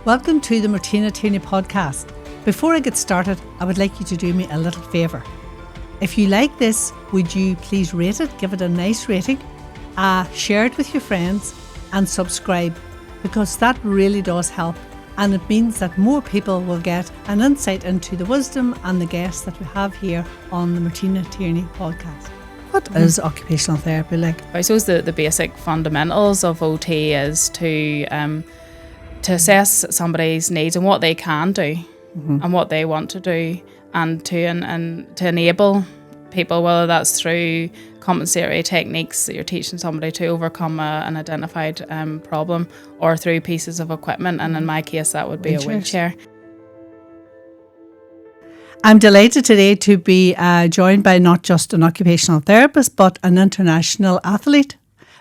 Welcome to the Martina Tierney Podcast. Before I get started, I would like you to do me a little favour. If you like this, would you please rate it, give it a nice rating, share it with your friends and subscribe, because that really does help, and it means that more people will get an insight into the wisdom and the guests that we have here on the Martina Tierney Podcast. What is occupational therapy like? I suppose the basic fundamentals of OT is to assess somebody's needs and what they can do and what they want to do, and to enable people, whether that's through compensatory techniques that you're teaching somebody to overcome an identified problem, or through pieces of equipment, and in my case that would be a wheelchair. I'm delighted today to be joined by not just an occupational therapist, but an international athlete.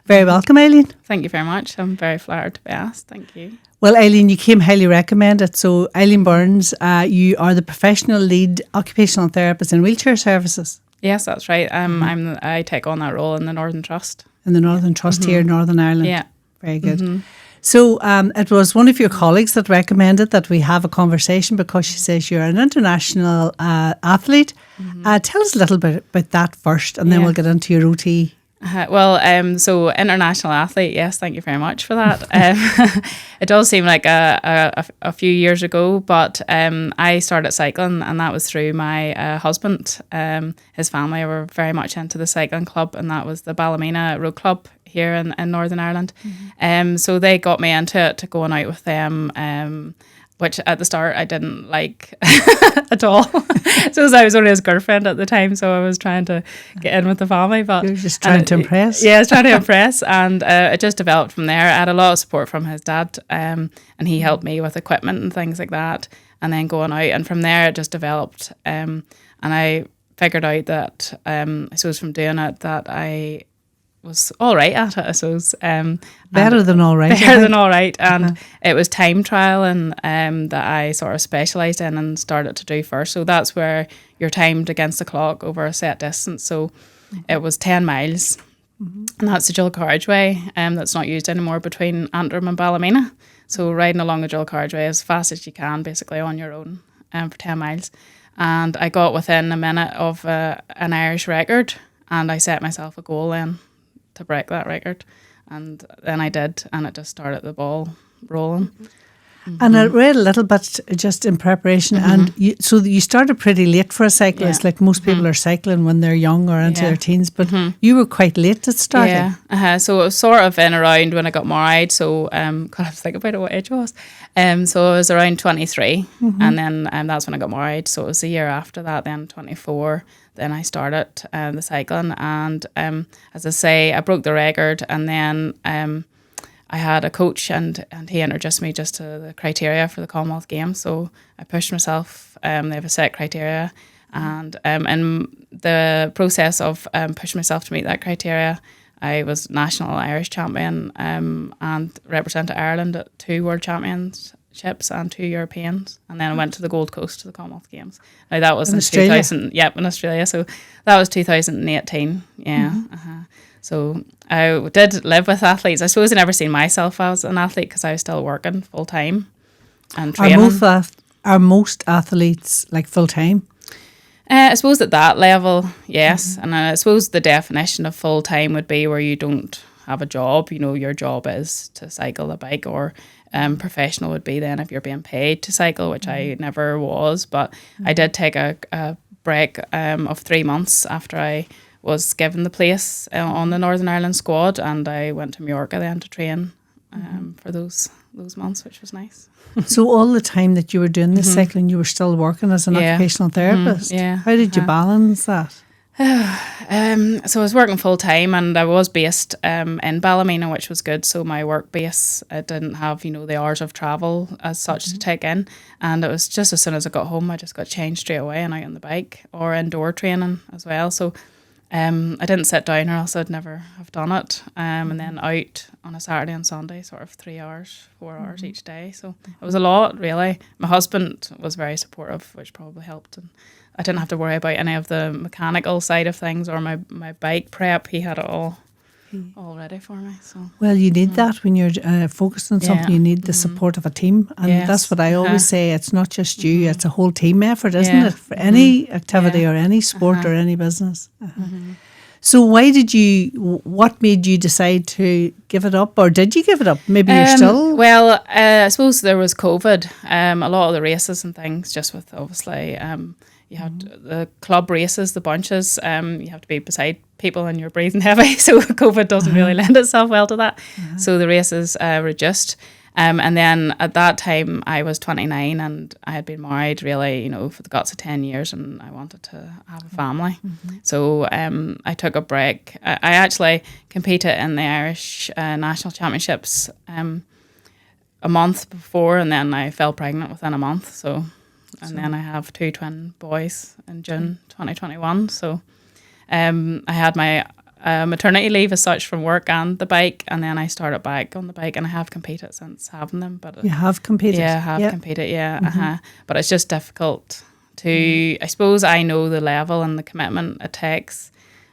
Very welcome, Eileen. Thank you very much. I'm very flattered to be asked. Thank you. Well, Eileen, you came highly recommended. So, Eileen Burns, you are the professional lead occupational therapist in wheelchair services. Yes, that's right. I take on that role in the Northern Trust. In the Northern Trust here in Northern Ireland. Yeah. Very good. So it was one of your colleagues that recommended that we have a conversation, because she says you're an international athlete. Tell us a little bit about that first, and then we'll get into your OT. So international athlete, yes, thank you very much for that. It does seem like a few years ago, but I started cycling, and that was through my husband. His family were very much into the cycling club, and that was the Ballymena Road Club here in Northern Ireland. So they got me into it, to going out with them, which at the start I didn't like at all. So I was only his girlfriend at the time, so I was trying to get in with the family. But you were just trying to impress? Yeah, I was trying to impress, and it just developed from there. I had a lot of support from his dad, and he helped me with equipment and things like that, and then going out. And from there it just developed, and I figured out that, I suppose from doing it, that I was all right at it, I suppose. Better than all right. Better than all right. And it was time trial, and that I sort of specialised in and started to do first. So that's where you're timed against the clock over a set distance. So it was 10 miles. And that's the dual carriageway that's not used anymore between Antrim and Ballymena. So riding along the dual carriageway as fast as you can, basically on your own, for 10 miles. And I got within a minute of an Irish record, and I set myself a goal then to break that record, and then I did, and it just started the ball rolling. And I read a little bit just in preparation, and so you started pretty late for a cyclist. Like most people are cycling when they're young or into their teens, but you were quite late at starting. So it was sort of in around when I got married. So God, I was thinking about what age I was. So I was around 23, and then that's when I got married. So it was a year after that, then 24. Then I started the cycling, and as I say, I broke the record, and then I had a coach, and he introduced me just to the criteria for the Commonwealth Games. So I pushed myself. They have a set criteria, and in the process of pushing myself to meet that criteria, I was national Irish champion, and represented Ireland at 2 World Championships and 2 Europeans, and then I went to the Gold Coast to the Commonwealth Games. Now that was in Australia? 2000. Yep, in Australia. So that was 2018. Yeah. So I did live with athletes. I suppose I never seen myself as an athlete, because I was still working full time and training. Are most athletes like full time? I suppose at that level, yes. And I suppose the definition of full time would be where you don't have a job. You know, your job is to cycle a bike, or professional would be then if you're being paid to cycle, which I never was. But I did take a break of 3 months after I was given the place on the Northern Ireland squad, and I went to Mallorca then to train for those months, which was nice. So all the time that you were doing this cycling, you were still working as an occupational therapist. How did you balance that? So I was working full time, and I was based in Ballymena, which was good. So my work base, I didn't have the hours of travel as such to take in, and it was just as soon as I got home, I just got changed straight away and out on the bike, or indoor training as well. So I didn't sit down, or else I'd never have done it. And then out on a Saturday and Sunday, sort of 3 hours, 4 hours each day. So it was a lot, really. My husband was very supportive, which probably helped, and I didn't have to worry about any of the mechanical side of things or my bike prep. He had it all all ready for me. So Well, you need that when you're focused on something. Yeah. You need the support of a team, and Yes. that's what I always say. It's not just you; it's a whole team effort, isn't Yeah. it? For any activity or any sport or any business. So, what made you decide to give it up, or did you give it up? Maybe you're still. Well, I suppose there was COVID. A lot of the races and things, just with obviously, you have the club races, the bunches. You have to be beside people and you're breathing heavy, so COVID doesn't really lend itself well to that. So the races reduced. And then at that time, I was 29 and I had been married really, for the guts of 10 years, and I wanted to have a family. So I took a break. I actually competed in the Irish National Championships a month before, and then I fell pregnant within a month. So then I have 2 twin boys in June 2021. So I had my maternity leave as such from work and the bike, and then I started back on the bike, and I have competed since having them. But You have competed? Yeah, I have competed, yeah. But it's just difficult to, I suppose I know the level and the commitment it takes.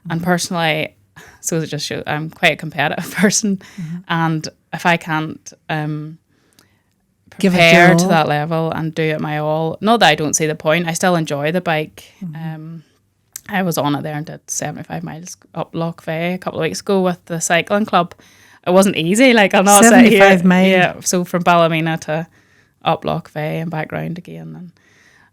And personally, so it just shows I'm quite a competitive person. And if I can't Give it prepare your to all. that level and do it my all, not that I don't see the point, I still enjoy the bike. I was on it there and did 75 miles up Loch Vey a couple of weeks ago with the cycling club. It wasn't easy, like I'll not sit here. 75 miles? Yeah, so from Ballymena to up Loch Vey and back round again. And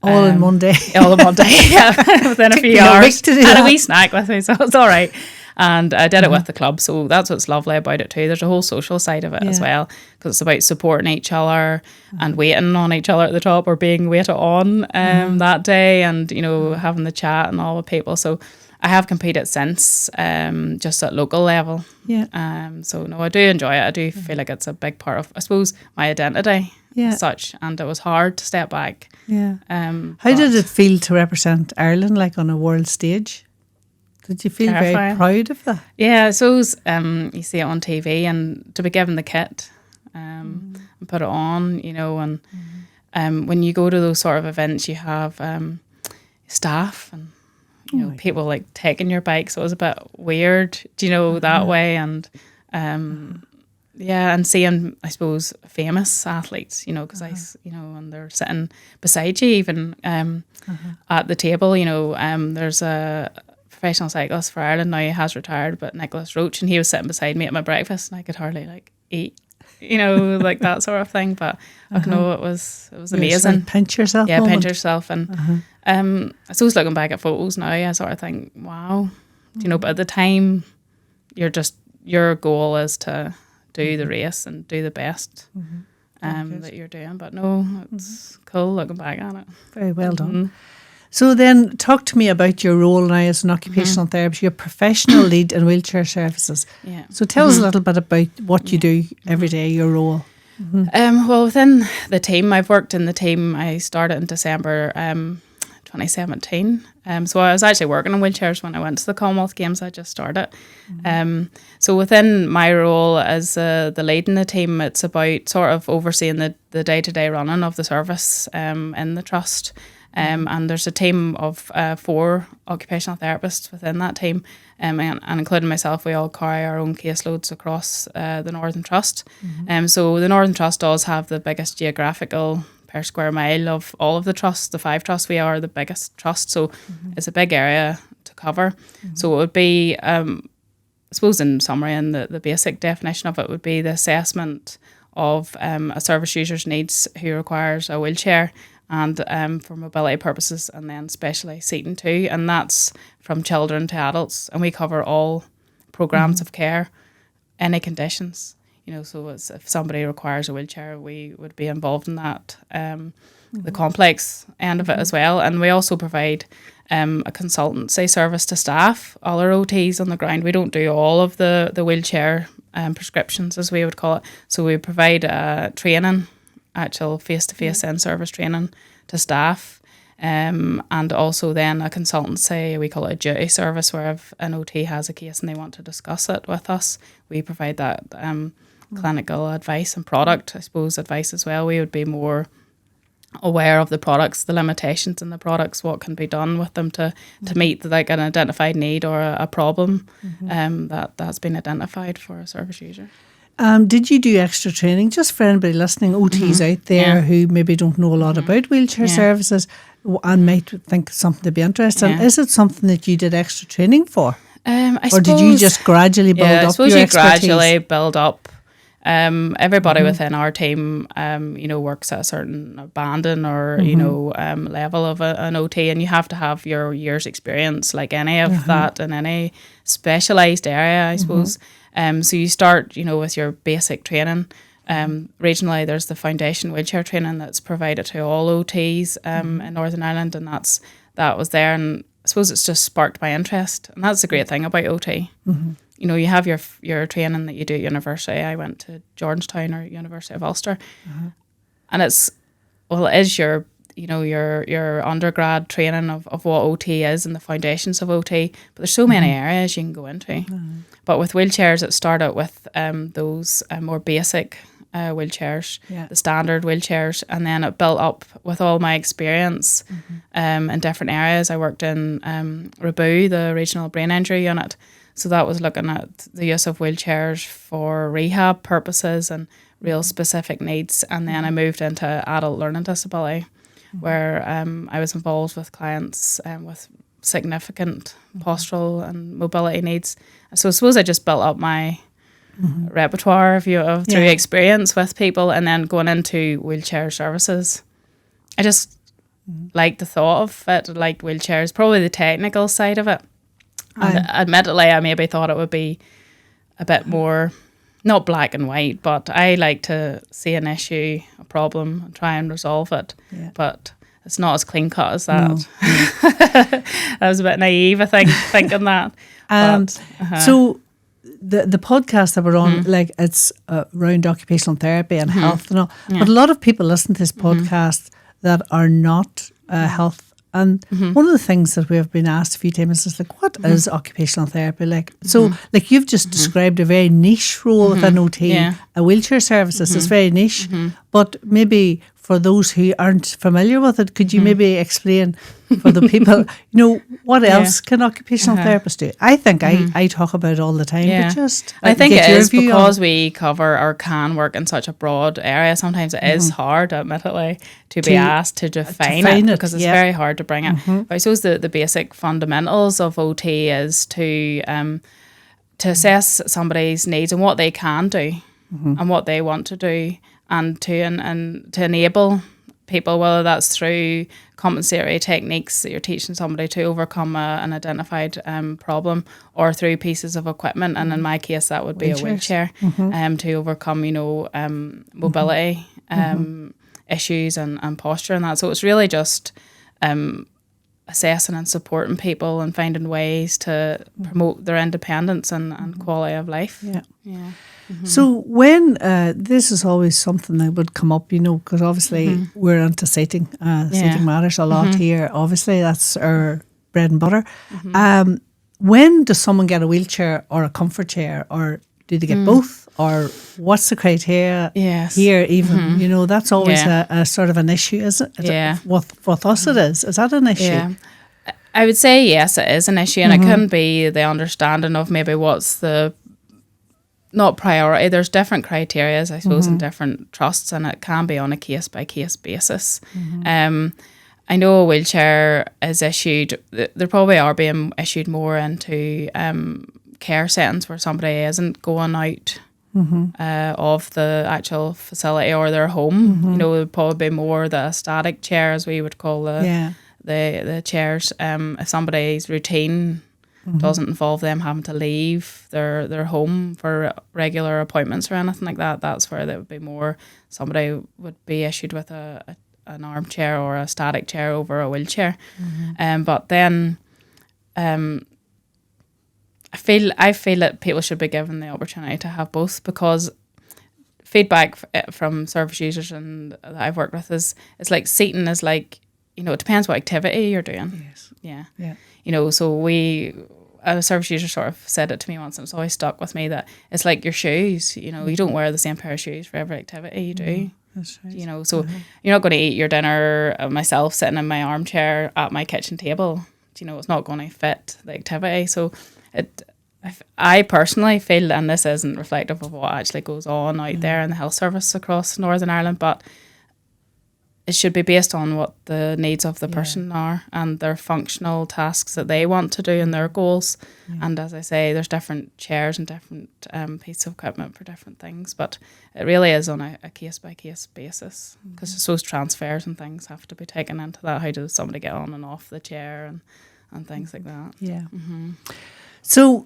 All in one day. all in one day, yeah, within a few me a week hours. to do Had that. a wee snack with me, so it's all right. And I did it with the club, so that's what's lovely about it too. There's a whole social side of it as well, because it's about supporting each other and waiting on each other at the top, or being waited on that day, and having the chat and all with people. So I have competed since, just at local level. Yeah. So no, I do enjoy it. I do feel like it's a big part of, I suppose, my identity. Yeah. As such, and it was hard to step back. Yeah. How did it feel to represent Ireland, like on a world stage? Did you feel very Terrifying. proud of that? Yeah, I suppose you see it on TV, and to be given the kit and put it on, and when you go to those sort of events, you have staff and people like taking your bike, so it was a bit weird, that way, and and seeing, I suppose, famous athletes, because and they're sitting beside you even at the table, there's a professional cyclist for Ireland now, he has retired, but Nicholas Roach, and he was sitting beside me at my breakfast, and I could hardly eat, like that sort of thing. But I know it was amazing. Sort of pinch yourself. Yeah, moment. pinch yourself, and I suppose looking back at photos now, I sort of think, wow, but at the time, your goal is to do the race and do the best that you're doing. But no, it's cool looking back at it. Very well done. So then talk to me about your role now as an occupational therapist, your professional lead in wheelchair services. Yeah. So tell us a little bit about what you do every day, your role. Well, within the team, I've worked in the team. I started in December 2017. So I was actually working in wheelchairs when I went to the Commonwealth Games. I just started. So within my role as the lead in the team, it's about sort of overseeing the day-to-day running of the service in the trust. And there's a team of 4 occupational therapists within that team, and including myself, we all carry our own caseloads across the Northern Trust. So the Northern Trust does have the biggest geographical per square mile of all of the trusts. The 5 trusts, we are the biggest trust, so it's a big area to cover. So it would be, I suppose in summary, and the basic definition of it would be the assessment of a service user's needs who requires a wheelchair, and for mobility purposes, and then specialised seating too, and that's from children to adults, and we cover all programmes of care, any conditions, so if somebody requires a wheelchair, we would be involved in that, the complex end of it as well. And we also provide a consultancy service to staff, all our OTs on the ground. We don't do all of the wheelchair prescriptions, as we would call it, so we provide training, actual face-to-face in-service training to staff, and also then a consultancy, we call it a duty service, where if an OT has a case and they want to discuss it with us, we provide that clinical advice and product, I suppose, advice as well. We would be more aware of the products, the limitations in the products, what can be done with them to meet like an identified need or a problem that's been identified for a service user. Did you do extra training, just for anybody listening, OTs out there who maybe don't know a lot about wheelchair services and might think something to be interested in? Is it something that you did extra training for? I or did you just gradually build up your expertise? I suppose you gradually build up. Everybody within our team, works at a certain banding or, level of an OT, and you have to have your year's experience, like any of that in any specialised area, I suppose. So you start, with your basic training. Regionally, there's the foundation wheelchair training that's provided to all OTs in Northern Ireland, and that was there. And I suppose it's just sparked my interest, and that's the great thing about OT. You have your training that you do at university. I went to Georgetown or University of Ulster, and it is your undergrad training of what OT is and the foundations of OT. But there's so many areas you can go into. But with wheelchairs, it started with those more basic wheelchairs, the standard wheelchairs, and then it built up with all my experience in different areas. I worked in RABU, the Regional Brain Injury Unit. So that was looking at the use of wheelchairs for rehab purposes and real specific needs. And then I moved into adult learning disability, where I was involved with clients with significant postural and mobility needs. So I suppose I just built up my repertoire through experience with people, and then going into wheelchair services. I just liked the thought of it, like wheelchairs, probably the technical side of it. And admittedly, I maybe thought it would be a bit more, not black and white, but I like to see an issue, a problem, and try and resolve it. Yeah. But it's not as clean cut as that. No. I was a bit naive, I think, thinking that. So the podcast that we're on, like, it's around occupational therapy and health and all. Yeah. But a lot of people listen to this podcast that are not health. And one of the things that we have been asked a few times is, like, what is occupational therapy like? So, like, you've just described a very niche role within OT. A wheelchair services is very niche. But maybe for those who aren't familiar with it, could you maybe explain for the people, what else can occupational therapists do? I think I talk about it all the time, but just I think it is because we cover or can work in such a broad area. Sometimes it is hard, admittedly, to be asked to define it because it's very hard to bring it. But I suppose the basic fundamentals of OT is to assess somebody's needs and what they can do and what they want to do, and to enable people, whether that's through compensatory techniques that you're teaching somebody to overcome an identified problem, or through pieces of equipment, and in my case that would be a wheelchair, to overcome mobility issues and posture and that. So it's really just assessing and supporting people and finding ways to promote their independence and quality of life. So when this is always something that would come up, because obviously we're into seating. Seating matters a lot here. Obviously, that's our bread and butter. When does someone get a wheelchair or a comfort chair, or do they get both? Or what's the criteria here even? That's always a sort of an issue, isn't it? With us it is. Is that an issue? Yeah. I would say yes, it is an issue, and it can be the understanding of maybe what's the not priority. There's different criteria, I suppose, in different trusts, and it can be on a case-by-case basis. I know a wheelchair is issued, there probably are being issued more into care settings where somebody isn't going out of the actual facility or their home. It would probably be more the static chair, as we would call the chairs. If somebody's routine doesn't involve them having to leave their home for regular appointments or anything like that, that's where there would be more, somebody would be issued with an armchair or a static chair over a wheelchair. But then I feel that people should be given the opportunity to have both, because feedback from service users and that I've worked with is like seating is like, it depends what activity you're doing. Yes. Yeah. So a service user sort of said it to me once, and it's always stuck with me, that it's like your shoes. You don't wear the same pair of shoes for every activity you do. That's right. You know, so you're not going to eat your dinner myself sitting in my armchair at my kitchen table. You know, it's not going to fit the activity. So I personally feel, and this isn't reflective of what actually goes on out there in the health service across Northern Ireland, but it should be based on what the needs of the person are and their functional tasks that they want to do and their goals. And as I say, there's different chairs and different pieces of equipment for different things, but it really is on a case-by-case basis, because those transfers and things have to be taken into that. How does somebody get on and off the chair and things like that? Yeah. So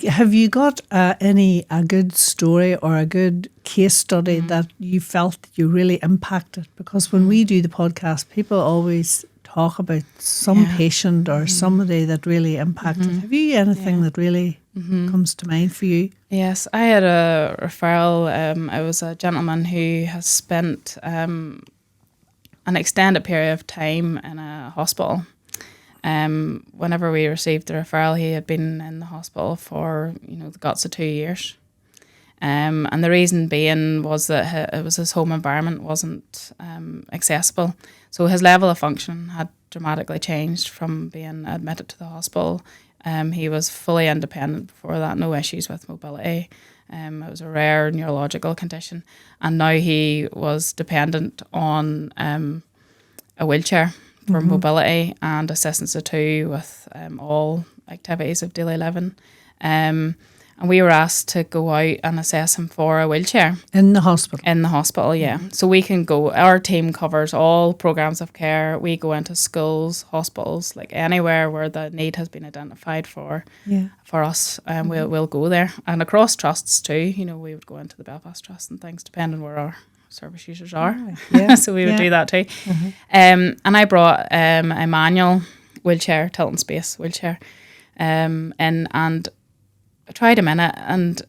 have you got a good story or a good case study that you felt that you really impacted? Because when we do the podcast, people always talk about some patient or somebody that really impacted. Have you anything that really comes to mind for you? Yes, I had a referral. It was a gentleman who has spent an extended period of time in a hospital. Whenever we received the referral, he had been in the hospital for, the guts of 2 years. And the reason being was that it was his home environment wasn't accessible. So his level of function had dramatically changed from being admitted to the hospital. He was fully independent before that, no issues with mobility. It was a rare neurological condition. And now he was dependent on a wheelchair for mobility and assistance to with all activities of daily living. And we were asked to go out and assess him for a wheelchair. In the hospital? In the hospital, yeah. So we can go, our team covers all programs of care. We go into schools, hospitals, like anywhere where the need has been identified for us, and we'll go there. And across trusts too, we would go into the Belfast Trust and things, depending where our service users are. So we would do that too. And I brought a manual wheelchair, tilt and space wheelchair, and I tried him in it, and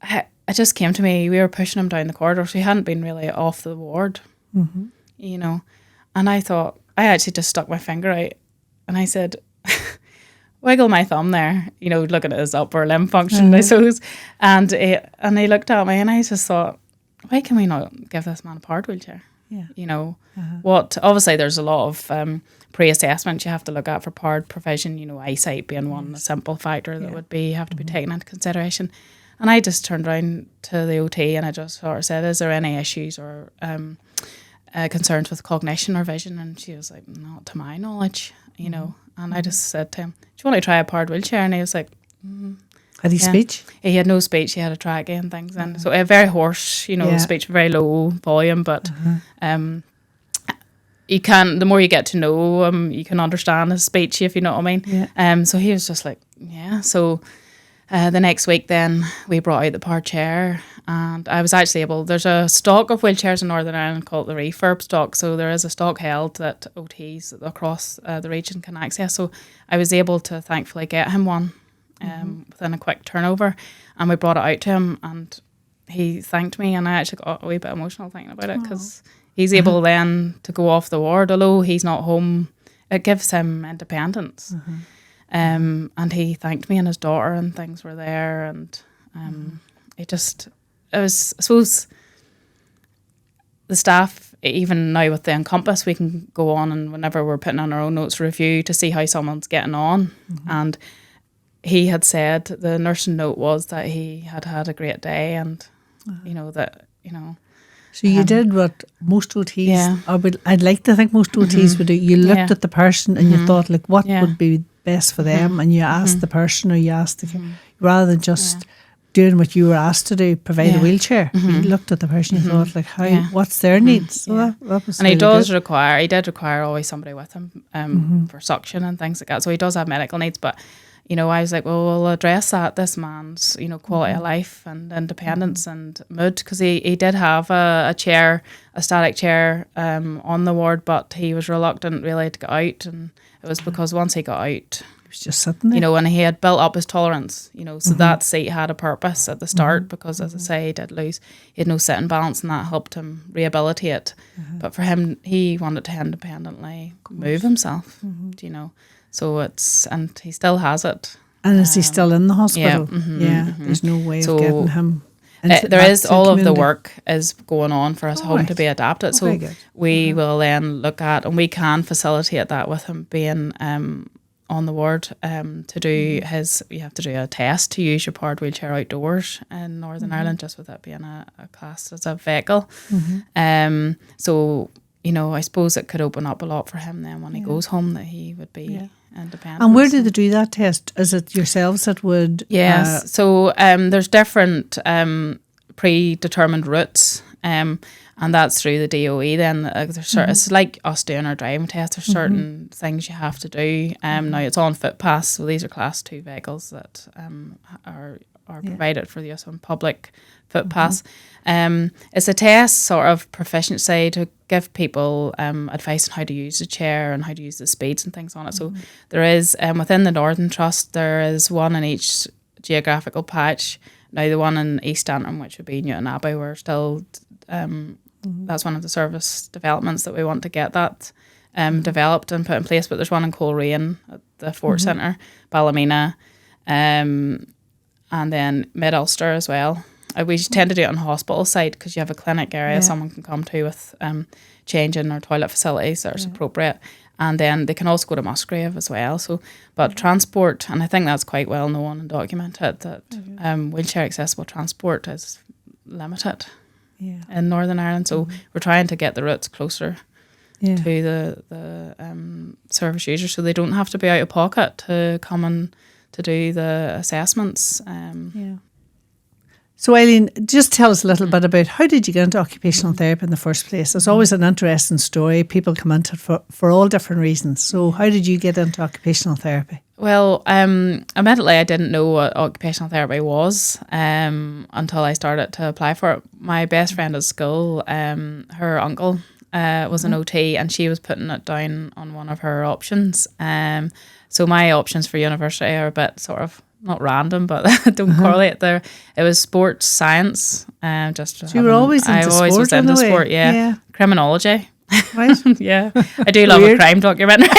it just came to me, we were pushing him down the corridor, so he hadn't been really off the ward, and I thought, I actually just stuck my finger out and I said, wiggle my thumb there, looking at his upper limb function, I suppose. And he looked at me, and I just thought, why can we not give this man a powered wheelchair? What, obviously there's a lot of pre-assessment you have to look at for powered provision, eyesight being one, a simple factor that would have to be taken into consideration. And I just turned around to the OT and I just sort of said, is there any issues or concerns with cognition or vision? And she was like, not to my knowledge, and I just said to him, do you want to try a powered wheelchair? And he was like, Had he speech? He had no speech. He had a trachea and things. And so very hoarse, speech, very low volume. But you can, the more you get to know him, you can understand his speech, if you know what I mean. So he was just like, So the next week then we brought out the powered chair, and I was actually able, there's a stock of wheelchairs in Northern Ireland called the refurb stock. So there is a stock held that OTs across the region can access. So I was able to thankfully get him one within a quick turnover, and we brought it out to him, and he thanked me, and I actually got a wee bit emotional thinking about it, because he's able then to go off the ward, although he's not home. It gives him independence. And he thanked me, and his daughter and things were there, and it was, I suppose, the staff, even now with the Encompass, we can go on, and whenever we're putting on our own notes, review to see how someone's getting on. And he had said, the nursing note was that he had had a great day, and So you did what most OTs, I'd like to think most OTs would do. You looked at the person and you thought, like, what would be best for them, and you asked the person, or you asked rather than just doing what you were asked to do, provide a wheelchair. You looked at the person, you thought, like, what's their needs? So that was, and really he did require always somebody with him for suction and things like that. So he does have medical needs, but I was like, well, we'll address that, this man's, quality of life and independence and mood, because he did have a chair, a static chair on the ward, but he was reluctant really to get out, and it was because once he got out, he was just sitting there. And he had built up his tolerance, so that seat had a purpose at the start, because as I say, he had no sitting balance, and that helped him rehabilitate. But for him, he wanted to independently move himself, So and he still has it. And is he still in the hospital? There's no way of getting him. There is all of the work is going on for his home to be adapted. So very good. we will then look at, and we can facilitate that with him being on the ward to do his, you have to do a test to use your powered wheelchair outdoors in Northern Ireland, just with it being a class as a vehicle. So, you know, I suppose it could open up a lot for him then when he goes home, that he would be independent. And where do they do that test? Is it yourselves that would? Yes. So there's different predetermined routes, and that's through the DOE. Then there's it's like us doing our driving test. There's certain things you have to do. Now it's on footpaths, so these are class 2 vehicles that are provided for the use on public footpaths. It's a test sort of proficiency to give people advice on how to use the chair and how to use the speeds and things on it. So there is, within the Northern Trust, there is one in each geographical patch. Now the one in East Antrim, which would be Newton Abbey, we're still, that's one of the service developments that we want to get that developed and put in place. But there's one in Coleraine at the Fort Centre, Ballymena, and then Mid-Ulster as well. We tend to do it on the hospital side because you have a clinic area someone can come to with changing or toilet facilities that are appropriate. And then they can also go to Musgrave as well. So, but transport, and I think that's quite well known and documented, that wheelchair accessible transport is limited in Northern Ireland. So we're trying to get the routes closer to the service users, so they don't have to be out of pocket to come and to do the assessments. So Eileen, just tell us a little bit about how did you get into occupational therapy in the first place? It's always an interesting story. People come into it for all different reasons. So how did you get into occupational therapy? Well, admittedly, I didn't know what occupational therapy was until I started to apply for it. My best friend at school, her uncle was an OT, and she was putting it down on one of her options. So my options for university are a bit sort of not random, but don't correlate there. It was sports science. So you were always into sport. I always was into sport. Yeah. Criminology. Right. Yeah. I do love a crime documentary.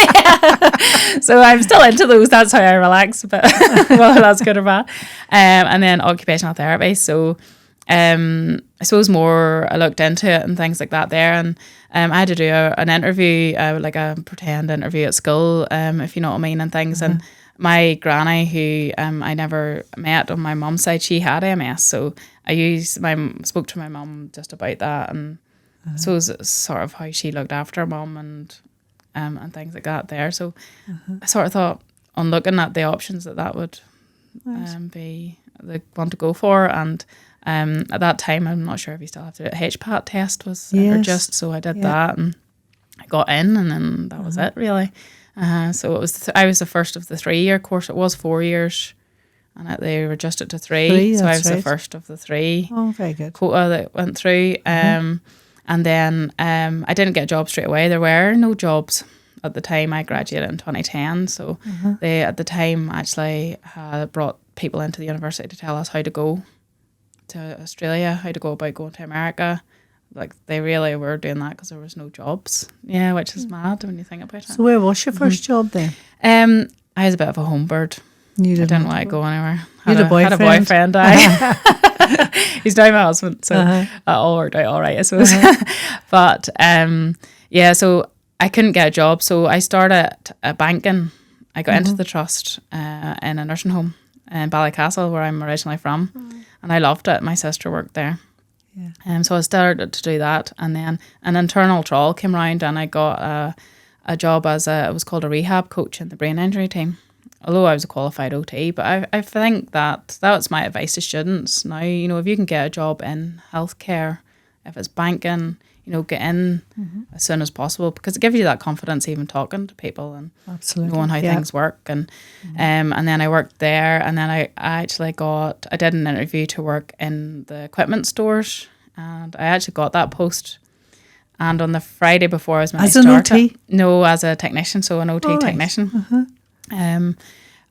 So I'm still into those. That's how I relax. But well, that's good or bad. And then occupational therapy. So I suppose more I looked into it and things like that there. And I had to do an interview, like a pretend interview at school, if you know what I mean, and things. And my granny, who I never met on my mum's side, she had MS. So I spoke to my mum just about that, and so it was sort of how she looked after her mum and things like that there. So I sort of thought, on looking at the options, that would be the one to go for. And at that time, I'm not sure if you still have to do it. HPAT test was just, so I did that, and I got in, and then that was it really. So it was. I was the first of the 3-year course. It was 4 years, and they reduced it to 3. So I was the first of the 3. Oh, very good. Quota that went through. And then I didn't get a job straight away. There were no jobs at the time. I graduated in 2010. So they at the time actually had brought people into the university to tell us how to go to Australia, how to go about going to America. Like, they really were doing that because there was no jobs. Yeah, which is mad when you think about it. So where was your first job then? I was a bit of a home bird. I didn't want to go anywhere. You had a boyfriend? Had a boyfriend, He's now my husband, so it all worked out all right, I suppose. But, so I couldn't get a job. So I started banking. I got into the trust in a nursing home in Ballycastle, where I'm originally from. And I loved it. My sister worked there. So I started to do that, and then an internal trial came round, and I got a job as it was called a rehab coach in the brain injury team. Although I was a qualified OT, but I think that's my advice to students now. You know, if you can get a job in healthcare, if it's banking, you know, get in as soon as possible, because it gives you that confidence even talking to people and knowing how things work. And and then I worked there, and then I did an interview to work in the equipment stores, and I actually got that post. And on the Friday before I was meant to start, as an OT? No, as a technician, so an OT technician.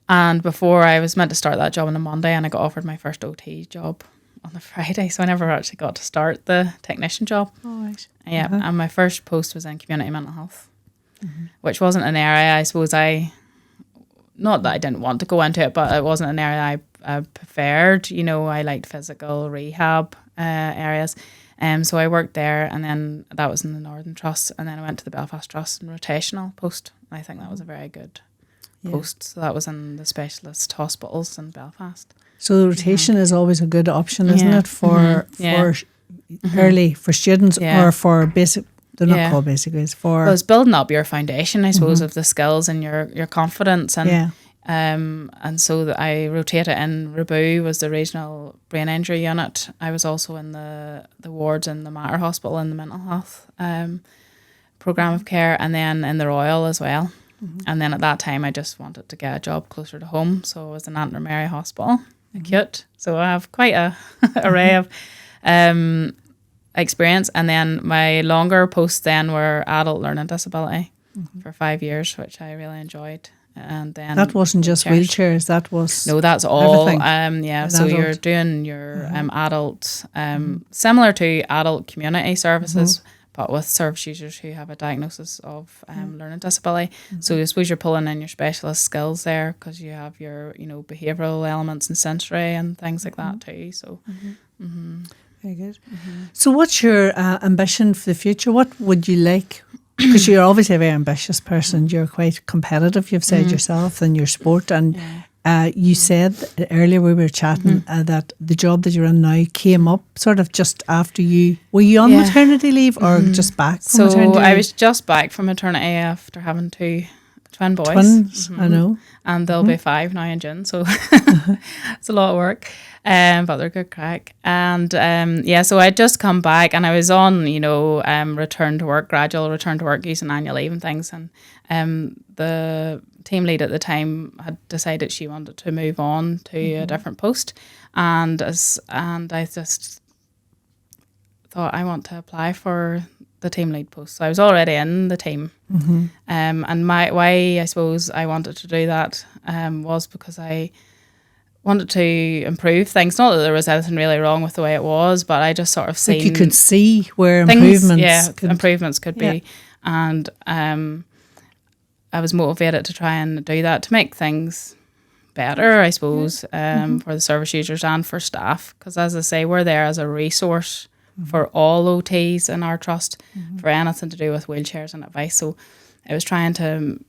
And before I was meant to start that job on the Monday, and I got offered my first OT job on the Friday, so I never actually got to start the technician job. Oh, right. Yeah, and my first post was in community mental health, which wasn't an area I suppose not that I didn't want to go into it, but it wasn't an area I preferred. You know, I liked physical rehab areas. So I worked there, and then that was in the Northern Trust, and then I went to the Belfast Trust in rotational post. I think that was a very good post. So that was in the specialist hospitals in Belfast. So the rotation is always a good option, isn't it, for early, for students or for basic. They're not called basic grades. For it's building up your foundation, I suppose, of the skills and your confidence, and so that I rotated in Rabu was the regional brain injury unit. I was also in the wards in the Mater Hospital in the mental health programme of care, and then in the Royal as well. And then at that time I just wanted to get a job closer to home, so I was in Antrim Mary Hospital, acute. So I have quite a array of experience. And then my longer posts then were adult learning disability for 5 years, which I really enjoyed. And then that wasn't just wheelchairs, that was that's all everything. So adult. You're doing your adult similar to adult community services, but with service users who have a diagnosis of learning disability. So I suppose you're pulling in your specialist skills there, because you have your behavioural elements and sensory and things like that too. So very good. So what's your ambition for the future? What would you like? Because you're obviously a very ambitious person. You're quite competitive, you've said yourself, in your sport. And you said earlier we were chatting that the job that you're in now came up sort of just after you. Were you on maternity leave or just back from maternity leave? I was just back from maternity after having 2 twin boys. Twins, I know. And they'll be 5 now in June, so it's a lot of work. But they're good crack. And so I'd just come back, and I was on, return to work, gradual return to work using annual leave and things. And the team lead at the time had decided she wanted to move on to a different post. And I just thought, I want to apply for the team lead post. So I was already in the team. And why I suppose I wanted to do that was because I wanted to improve things. Not that there was anything really wrong with the way it was, but I just sort of seen you could see where things, improvements could be. And I was motivated to try and do that, to make things better, I suppose, for the service users and for staff. Because as I say, we're there as a resource for all OTs in our trust for anything to do with wheelchairs and advice. So I was trying to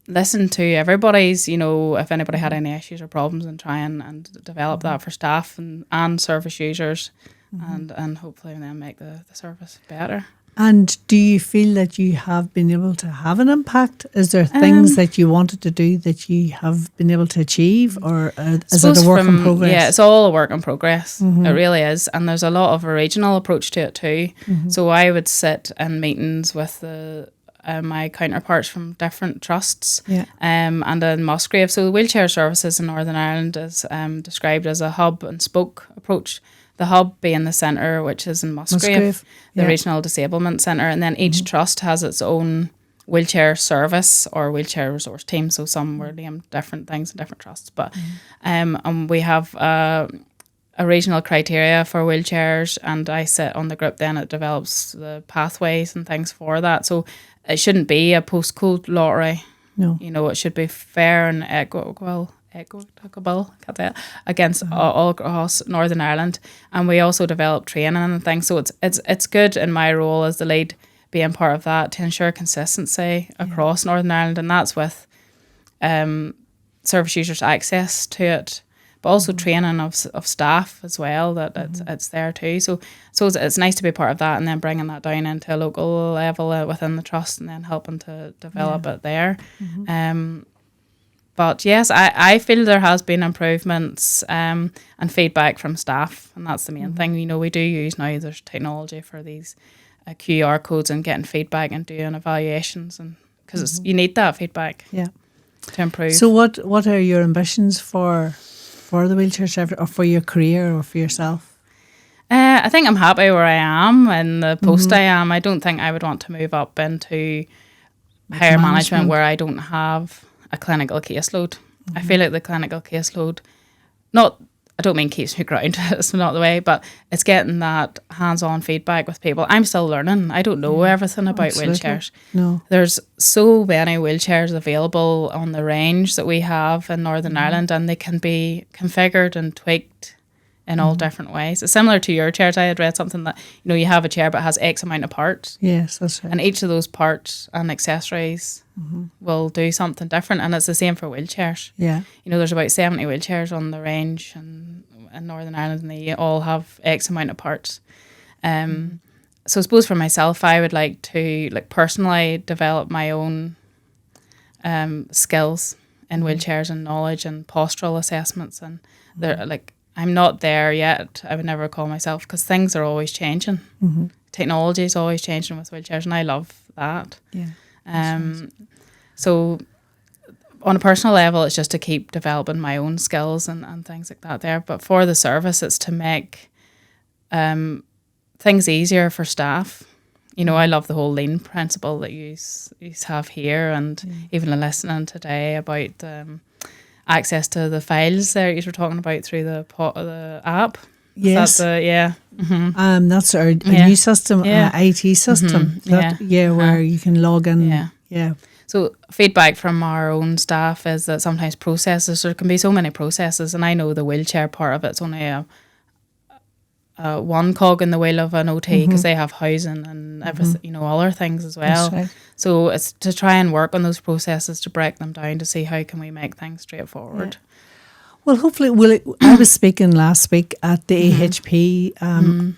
listen to everybody's, if anybody had any issues or problems, and try and develop that for staff and service users, and hopefully then make the service better. And do you feel that you have been able to have an impact? Is there things that you wanted to do that you have been able to achieve, or is it a work in progress? Yeah, it's all a work in progress. It really is. And there's a lot of a regional approach to it too. So I would sit in meetings with my counterparts from different trusts, and in Musgrave. So the wheelchair services in Northern Ireland is described as a hub and spoke approach. The hub being the centre, which is in Musgrave, the Regional Disablement Centre, and then each trust has its own wheelchair service or wheelchair resource team. So some were named different things in different trusts, but and we have a regional criteria for wheelchairs, and I sit on the group then that develops the pathways and things for that. So it shouldn't be a postcode lottery. No, it should be fair and equitable against all across Northern Ireland. And we also develop training and things. So it's good in my role as the lead, being part of that, to ensure consistency across Northern Ireland, and that's with service users' access to it, but also training of staff as well, that it's there too. So it's nice to be part of that, and then bringing that down into a local level within the trust, and then helping to develop it there. But yes, I feel there has been improvements and feedback from staff, and that's the main thing. We do use now, there's technology for these QR codes and getting feedback and doing evaluations, and because you need that feedback to improve. So what are your ambitions for the wheelchair service, or for your career, or for yourself? I think I'm happy where I am in the post I am. I don't think I would want to move up into higher management where I don't have a clinical caseload. I feel like the clinical caseload, not I don't mean keeps me grounded, it's not the way, but it's getting that hands-on feedback with people. I'm still learning. I don't know everything about wheelchairs. No. There's so many wheelchairs available on the range that we have in Northern Ireland, and they can be configured and tweaked in all different ways. It's similar to your chairs. I had read something that, you have a chair but has X amount of parts. Yes, that's right. And each of those parts and accessories will do something different, and it's the same for wheelchairs. Yeah. There's about 70 wheelchairs on the range and in Northern Ireland, and they all have X amount of parts. So I suppose for myself, I would like to personally develop my own skills in wheelchairs and knowledge and postural assessments, and they're I'm not there yet. I would never call myself, because things are always changing. Technology is always changing with wheelchairs, and I love that. Yeah. So on a personal level, it's just to keep developing my own skills and things like that there. But for the service, it's to make things easier for staff. I love the whole lean principle that you have here, and even listening today about access to the files there you were talking about through the app. Yes. That's our new system, IT system. Where you can log in. Yeah. So feedback from our own staff is that sometimes there can be so many processes, and I know the wheelchair part of it's only a one cog in the wheel of an OT, because they have housing and everything, other things as well. Right. So it's to try and work on those processes, to break them down, to see how can we make things straightforward. Yeah. Well, hopefully, I was speaking last week at the AHP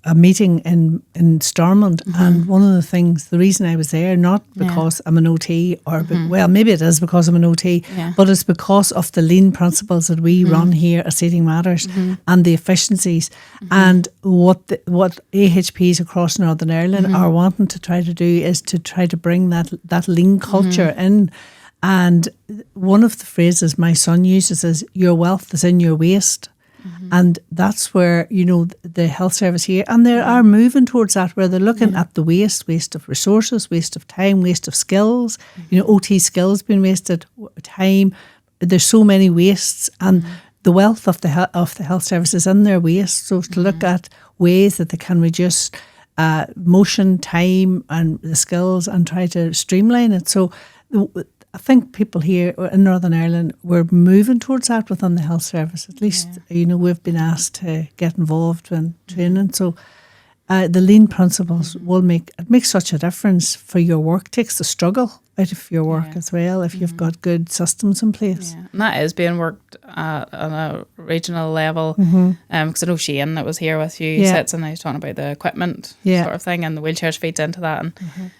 a meeting in Stormont, and one of the reason I was there, not because I'm an OT, or well, maybe it is because I'm an OT, but it's because of the lean principles that we run here at Seating Matters, and the efficiencies, and what AHPs across Northern Ireland are wanting to try to do is to try to bring that lean culture in. And one of the phrases my son uses is, your wealth is in your waste. And that's where, the health service here, and they are moving towards that, where they're looking at the waste of resources, waste of time, waste of skills, OT skills being wasted, time. There's so many wastes, and the wealth of the health service is in their waste. So to look at ways that they can reduce motion, time, and the skills, and try to streamline it. So I think people here in Northern Ireland, we're moving towards that within the health service. At least, we've been asked to get involved in training. So the lean principles will make such a difference for your work. Takes the struggle out of your work as well, if you've got good systems in place. Yeah. And that is being worked on a regional level. Because I know Shane that was here with you sits, and he's talking about the equipment sort of thing, and the wheelchairs feeds into that, and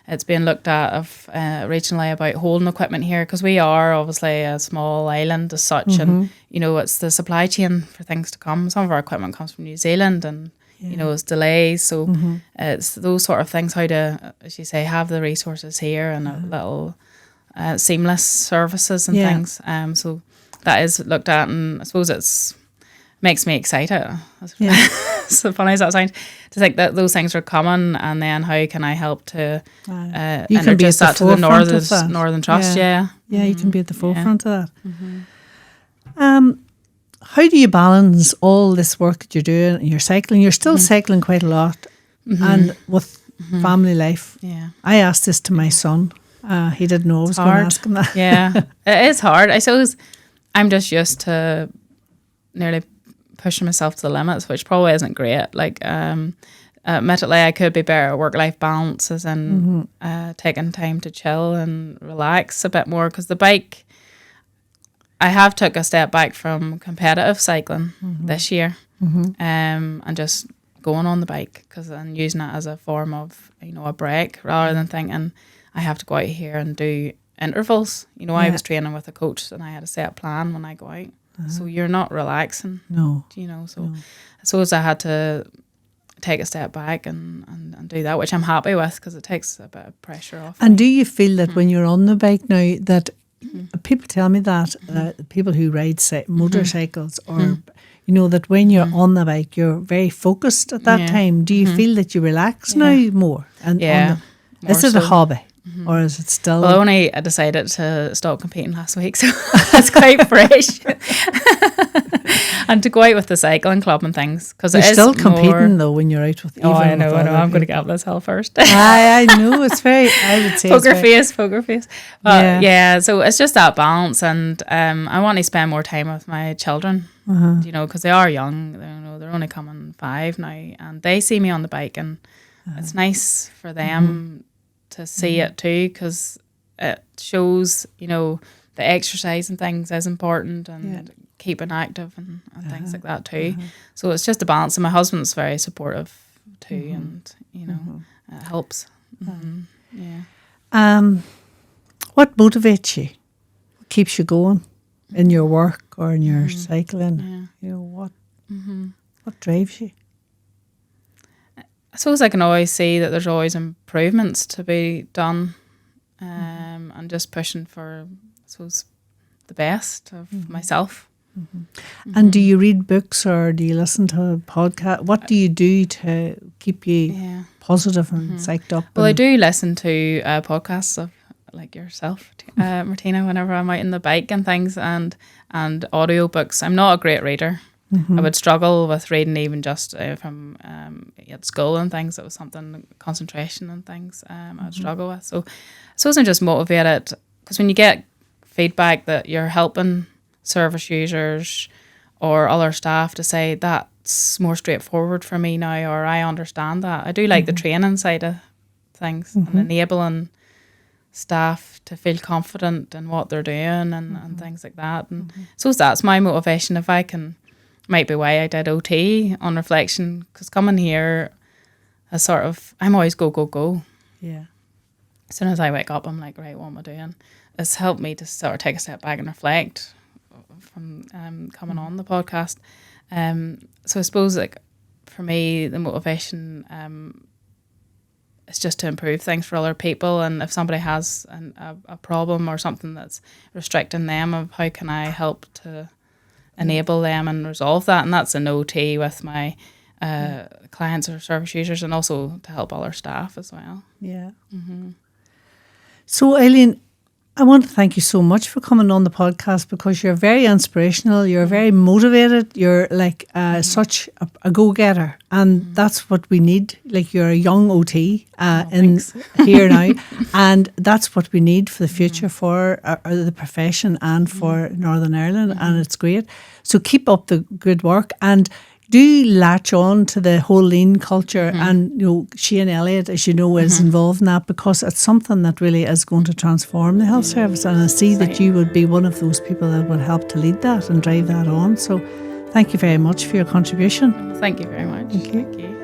it's being looked at regionally about holding equipment here, because we are obviously a small island as such, and it's the supply chain for things to come. Some of our equipment comes from New Zealand, and it's delays. So it's those sort of things, how to, as you say, have the resources here, and a little seamless services and things. So that is looked at, and I suppose it's makes me excited. So funny as that sounds, to think that those things are coming, and then how can I help to introduce that to the Northern Trust? You can be at the forefront of that. How do you balance all this work that you're doing, and you're cycling? You're still cycling quite a lot, and with family life. Yeah, I asked this to my son. He didn't know I was going to ask him that. Yeah, it is hard. I suppose I'm just used to nearly pushing myself to the limits, which probably isn't great. Admittedly, I could be better at work-life balance, as in taking time to chill and relax a bit more, because the bike, I have took a step back from competitive cycling this year, and just going on the bike, and using it as a form of a break, rather than thinking I have to go out here and do intervals. I was training with a coach, and I had a set plan when I go out. So you're not relaxing. No. I suppose I had to take a step back and do that, which I'm happy with, because it takes a bit of pressure off. And do you feel that when you're on the bike now, that people tell me that people who ride motorcycles, or that when you're on the bike, you're very focused at that time. Do you feel that you relax now more? And more is it so. a hobby? or is it still? Well, I decided to stop competing last week, so it's quite fresh. And to go out with the cycling club and things, because you're it is still competing though when you're out with. I know. I'm going to get up this hill first. I know it's very. I would say poker face. But yeah, so it's just that balance, and I want to spend more time with my children. Because they are young. They're only coming 5 now, and they see me on the bike, and it's nice for them to see it too, because it shows the exercise and things is important, and keeping active and things like that too. So it's just a balance, and my husband's very supportive too, and it helps. What motivates you? What keeps you going in your work or in your cycling? What drives you? I suppose I can always see that there's always improvements to be done, and just pushing for, I suppose, the best of myself. And do you read books or do you listen to podcasts? What do you do to keep you positive and psyched up? Well, I do listen to podcasts of like yourself, Martina, whenever I'm out on the bike and things, and audio books. I'm not a great reader. I would struggle with reading even just from at school and things. It was something, concentration and things I would struggle with. So I suppose I'm just motivated, because when you get feedback that you're helping service users or other staff to say that's more straightforward for me now, or I understand that. I do like the training side of things and enabling staff to feel confident in what they're doing and things like that. And so that's my motivation. If I can, might be why I did OT on reflection, because coming here is sort of, I'm always go. Yeah. As soon as I wake up, I'm like, right, what am I doing? It's helped me to sort of take a step back and reflect from coming on the podcast. So I suppose, like, for me, the motivation is just to improve things for other people. And if somebody has a problem or something that's restricting them, of how can I help to enable them and resolve that? And that's an OT with my clients or service users, and also to help other staff as well. Yeah. So, Eileen, I want to thank you so much for coming on the podcast, because you're very inspirational, you're very motivated, you're like such a go-getter, and that's what we need. Like, you're a young OT here now, and that's what we need for the future for the profession and for Northern Ireland, and it's great. So keep up the good work, and do latch on to the whole lean culture, and Shane Elliott, as you know, is involved in that, because it's something that really is going to transform the health service, and I see that you would be one of those people that would help to lead that and drive that on. So thank you very much for your contribution. Thank you very much. Thank you. Thank you.